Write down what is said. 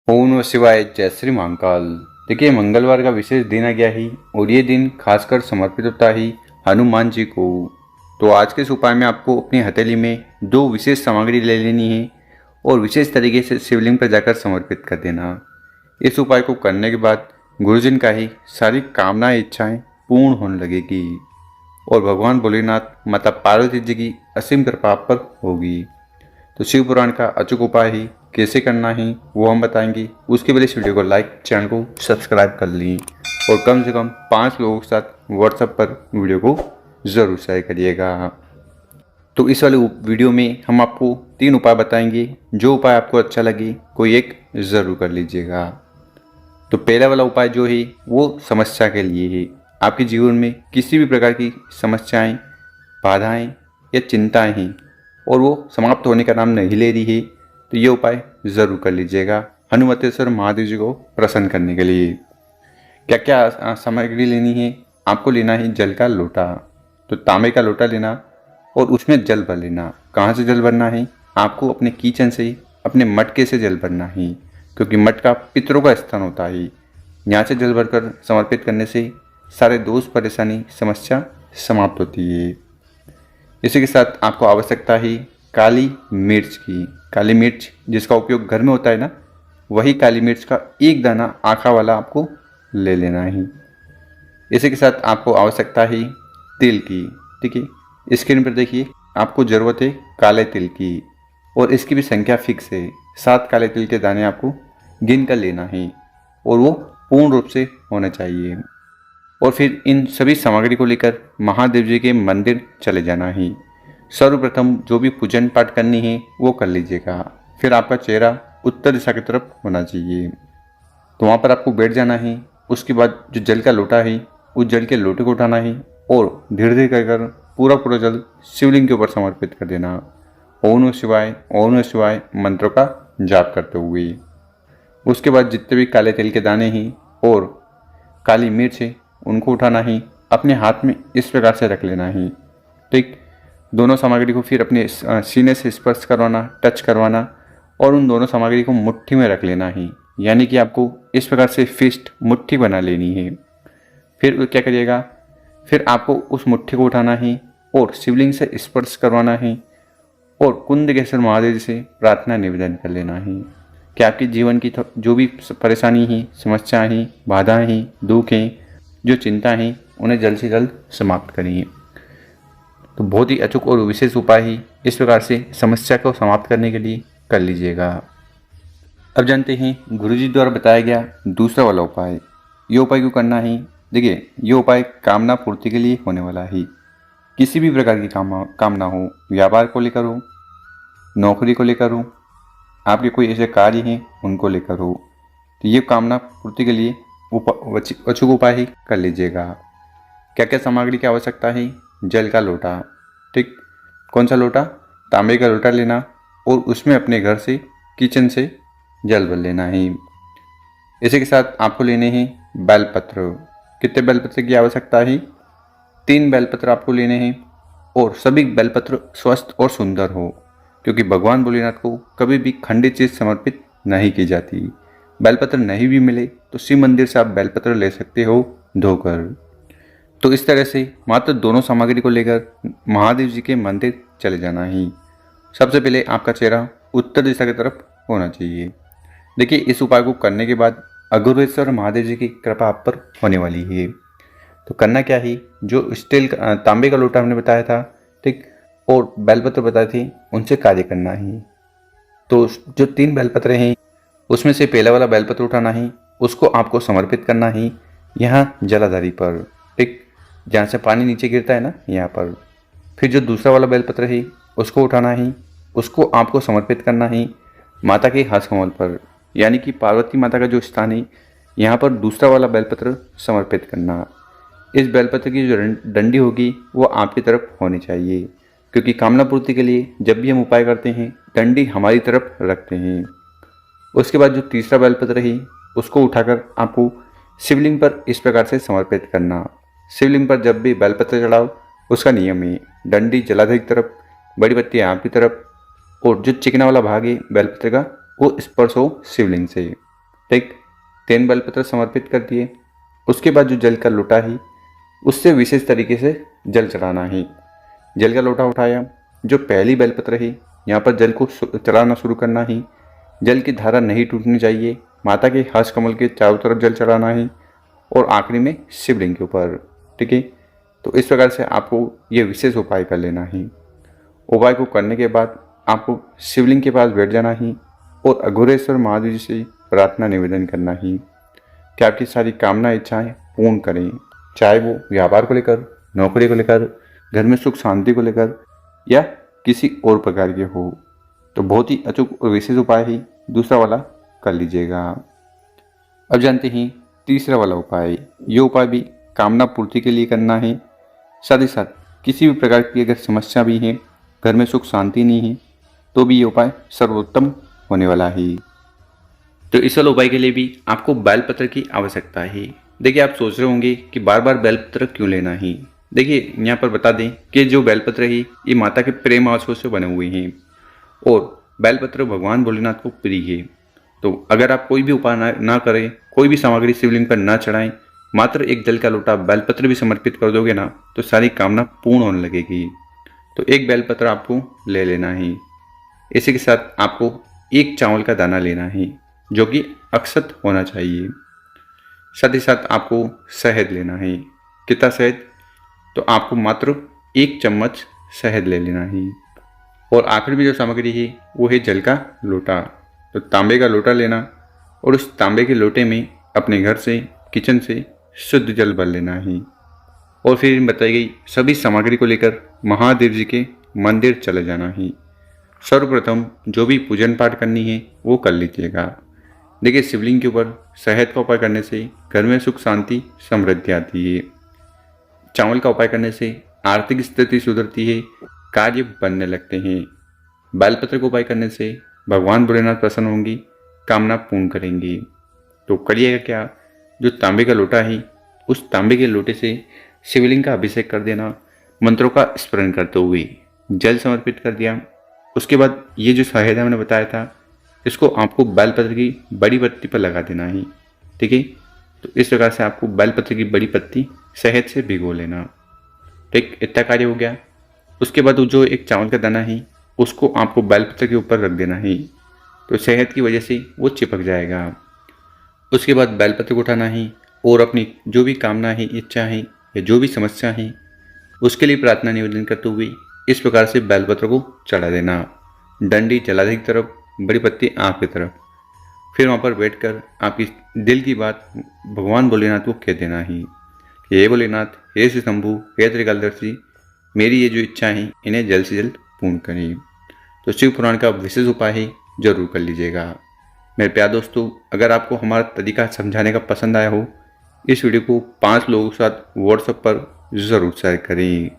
ओम नमः शिवाय। जय श्री महाकाल। देखिए, मंगलवार का विशेष दिन आ गया ही और ये दिन खासकर समर्पित होता है हनुमान जी को। तो आज के इस उपाय में आपको अपनी हथेली में दो विशेष सामग्री ले लेनी है और विशेष तरीके से शिवलिंग पर जाकर समर्पित कर देना। इस उपाय को करने के बाद गुरुजन का ही सारी कामनाएं इच्छाएं पूर्ण होने लगेगी और भगवान भोलेनाथ माता पार्वती जी की असीम कृपा आप पर होगी। तो शिव पुराण का अचूक उपाय ही कैसे करना है वो हम बताएंगे। उसके पहले इस वीडियो को लाइक, चैनल को सब्सक्राइब कर लीं और कम से कम 5 लोगों के साथ व्हाट्सएप पर वीडियो को ज़रूर शेयर करिएगा। तो इस वाले वीडियो में हम आपको 3 उपाय बताएंगे। जो उपाय आपको अच्छा लगे कोई एक ज़रूर कर लीजिएगा। तो पहला वाला उपाय जो है वो समस्या के लिए है। आपके जीवन में किसी भी प्रकार की समस्याएं, बाधाएं या चिंताएं हैं और वो समाप्त होने का नाम नहीं ले रही है, तो ये उपाय ज़रूर कर लीजिएगा हनुमतेश्वर महादेव जी को प्रसन्न करने के लिए। क्या क्या सामग्री लेनी है? आपको लेना है जल का लोटा। तो तांबे का लोटा लेना और उसमें जल भर लेना। कहाँ से जल भरना है? आपको अपने किचन से, अपने मटके से जल भरना है, क्योंकि मटका पितरों का स्थान होता है। यहाँ से जल भरकर समर्पित करने से सारे दोष, परेशानी, समस्या समाप्त होती है। इसी के साथ आपको आवश्यकता है काली मिर्च की। काली मिर्च जिसका उपयोग घर में होता है ना, वही काली मिर्च का एक दाना आखा वाला आपको ले लेना है। इसी के साथ आपको आवश्यकता है तिल की। ठीक है, स्क्रीन पर देखिए, आपको ज़रूरत है काले तिल की और इसकी भी संख्या फिक्स है। 7 काले तिल के दाने आपको गिन कर लेना है और वो पूर्ण रूप से होना चाहिए। और फिर इन सभी सामग्री को लेकर महादेव जी के मंदिर चले जाना है। सर्वप्रथम जो भी पूजन पाठ करनी है वो कर लीजिएगा। फिर आपका चेहरा उत्तर दिशा की तरफ होना चाहिए, तो वहाँ पर आपको बैठ जाना है। उसके बाद जो जल का लोटा है उस जल के लोटे को उठाना है और धीरे धीरे कर पूरा जल शिवलिंग के ऊपर समर्पित कर देना। ओम नमः शिवाय, ओम नमः शिवाय मंत्रों का जाप करते हुए। उसके बाद जितने भी काले तिल के दाने हैं और काली मिर्च है उनको उठाना ही अपने हाथ में इस प्रकार से रख लेना ही। ठीक, दोनों सामग्री को फिर अपने सीने से स्पर्श करवाना, टच करवाना और उन दोनों सामग्री को मुट्ठी में रख लेना ही। यानी कि आपको इस प्रकार से फिस्ट मुट्ठी बना लेनी है। फिर क्या करिएगा, फिर आपको उस मुट्ठी को उठाना है और शिवलिंग से स्पर्श करवाना है और कुंदकेश्वर महादेव से प्रार्थना निवेदन कर लेना है कि आपके जीवन की जो भी परेशानी है, समस्याएं हैं, बाधाएं हैं, दुख हैं, जो चिंता है, उन्हें जल्द से जल्द समाप्त करिए। तो बहुत ही अचूक और विशेष उपाय ही इस प्रकार से समस्या को समाप्त करने के लिए कर लीजिएगा। अब जानते हैं गुरुजी द्वारा बताया गया दूसरा वाला उपाय। ये उपाय क्यों करना है? देखिए, ये उपाय कामना पूर्ति के लिए होने वाला है। किसी भी प्रकार की कामना हो, व्यापार को लेकर हो, नौकरी को लेकर हो, आपके कोई ऐसे कार्य हैं उनको लेकर हो, तो ये कामना पूर्ति के लिए अचूक उपाय ही कर लीजिएगा। क्या क्या सामग्री की आवश्यकता है? जल का लोटा। ठीक, कौन सा लोटा? तांबे का लोटा लेना और उसमें अपने घर से, किचन से जल भर लेना है। इसी के साथ आपको लेने हैं बेलपत्र। कितने बेलपत्र की आवश्यकता है? 3 बेलपत्र आपको लेने हैं और सभी बेलपत्र स्वस्थ और सुंदर हो, क्योंकि भगवान भोलेनाथ को कभी भी खंडित चीज़ समर्पित नहीं की जाती। बेलपत्र नहीं भी मिले तो शिव मंदिर से आप बेलपत्र ले सकते हो धोकर। तो इस तरह से मात्र दोनों सामग्री को लेकर महादेव जी के मंदिर चले जाना ही। सबसे पहले आपका चेहरा उत्तर दिशा की तरफ होना चाहिए। देखिए, इस उपाय को करने के बाद अघोरेश्वर महादेव जी की कृपा आप पर होने वाली है। तो करना क्या है, जो स्टील तांबे का लोटा हमने बताया था, ठीक, और बेलपत्र बताए थे, उनसे कार्य करना है। तो जो 3 बेलपत्र हैं उसमें से पहला वाला बेलपत्र उठाना है, उसको आपको समर्पित करना है यहाँ जलाधारी पर। ठीक, जहाँ से पानी नीचे गिरता है ना, यहाँ पर। फिर जो दूसरा वाला बेलपत्र है उसको उठाना है, उसको आपको समर्पित करना है माता के हस्त कमल पर, यानी कि पार्वती माता का जो स्थान है यहाँ पर दूसरा वाला बेलपत्र समर्पित करना। इस बेलपत्र की जो डंडी होगी वो आपकी तरफ होनी चाहिए, क्योंकि कामना पूर्ति के लिए जब भी हम उपाय करते हैं डंडी हमारी तरफ रखते हैं। उसके बाद जो तीसरा बेलपत्र है उसको उठाकर आपको शिवलिंग पर इस प्रकार से समर्पित करना। शिवलिंग पर जब भी बेलपत्र चढ़ाओ उसका नियम है डंडी जलाधारी की तरफ, बड़ी पत्ती आपकी तरफ और जो चिकना वाला भाग है बेलपत्र का वो स्पर्श हो शिवलिंग से। ठीक, 3 बेलपत्र समर्पित कर दिए। उसके बाद जो जल का लोटा ही, उससे विशेष तरीके से जल चढ़ाना है। जल का लोटा उठाया, जो पहली बेलपत्र है यहाँ पर जल को चढ़ाना शुरू करना है। जल की धारा नहीं टूटनी चाहिए। माता के हर्ष कमल के चारों तरफ जल चढ़ाना है और आखिरी में शिवलिंग के ऊपर। ठीक है, तो इस प्रकार से आपको ये विशेष उपाय कर लेना है। उपाय को करने के बाद आपको शिवलिंग के पास बैठ जाना है और अघोरेश्वर महादेव जी से प्रार्थना निवेदन करना है कि आपकी सारी कामना इच्छाएं पूर्ण करें, चाहे वो व्यापार को लेकर, नौकरी को लेकर, घर में सुख शांति को लेकर या किसी और प्रकार के हो। तो बहुत ही अचूक और विशेष उपाय ही दूसरा वाला कर लीजिएगा। अब जानते हैं तीसरा वाला उपाय। ये उपाय भी कामना पूर्ति के लिए करना है। साथ ही साथ किसी भी प्रकार की अगर समस्या भी है, घर में सुख शांति नहीं है, तो भी ये उपाय सर्वोत्तम होने वाला है। तो इस वाले उपाय के लिए भी आपको बेलपत्र की आवश्यकता है। देखिए, आप सोच रहे होंगे कि बार बार बेलपत्र क्यों लेना है। देखिए, यहाँ पर बता दें कि जो बेलपत्र है ये माता के प्रेम आंसुओं से बने हुए हैं और बेलपत्र भगवान भोलेनाथ को प्रिय है। तो अगर आप कोई भी उपाय ना करें, कोई भी सामग्री शिवलिंग पर ना चढ़ाएं, मात्र एक जल का लोटा बेलपत्र भी समर्पित कर दोगे ना, तो सारी कामना पूर्ण होने लगेगी। तो एक बेलपत्र आपको ले लेना है। इसी के साथ आपको एक चावल का दाना लेना है जो कि अक्षत होना चाहिए। साथ ही साथ आपको शहद लेना है। कितना शहद? तो आपको मात्र 1 चम्मच शहद ले लेना है। और आखिर में जो सामग्री है वो है जल का लोटा। तो तांबे का लोटा लेना और उस तांबे के लोटे में अपने घर से, किचन से शुद्ध जल भर लेना है। और फिर बताई गई सभी सामग्री को लेकर महादेव जी के मंदिर चले जाना है। सर्वप्रथम जो भी पूजन पाठ करनी है वो कर लीजिएगा। देखिए, शिवलिंग के ऊपर शहद का उपाय करने से घर में सुख शांति समृद्धि आती है। चावल का उपाय करने से आर्थिक स्थिति सुधरती है, कार्य बनने लगते हैं। बेलपत्र का उपाय करने से भगवान भोलेनाथ प्रसन्न होंगी, कामना पूर्ण करेंगी। तो करिएगा क्या, जो तांबे का लोटा है उस तांबे के लोटे से शिवलिंग का अभिषेक कर देना, मंत्रों का स्मरण करते हुए जल समर्पित कर दिया। उसके बाद ये जो शहद मैंने बताया था, इसको आपको बेलपत्र की बड़ी पत्ती पर लगा देना है। ठीक है, तो इस प्रकार से आपको बेलपत्र की बड़ी पत्ती शहद से भिगो लेना। ठीक, इतना कार्य हो गया। उसके बाद जो एक चावल का दाना है उसको आपको बेलपत्र के ऊपर रख देना है, तो शहद की वजह से वो चिपक जाएगा। उसके बाद बेलपत्र को उठाना है और अपनी जो भी कामना है, इच्छा है या जो भी समस्या है उसके लिए प्रार्थना निवेदन करते हुए इस प्रकार से बेलपत्र को चढ़ा देना। डंडी जलाधि की तरफ, बड़ी पत्ती आँख की तरफ। फिर वहाँ पर बैठकर आपकी दिल की बात भगवान भोलेनाथ को कह देना है कि हे भोलेनाथ, हे श्री शंभु, हे त्रिकालदर्शी, मेरी ये जो इच्छा है इन्हें जल्द से जल्द पूर्ण करें। तो शिव पुराण का विशेष उपाय है, जरूर कर लीजिएगा। मेरे प्यारे दोस्तों, अगर आपको हमारा तरीका समझाने का पसंद आया हो, इस वीडियो को 5 लोगों के साथ व्हाट्सएप पर ज़रूर शेयर करें।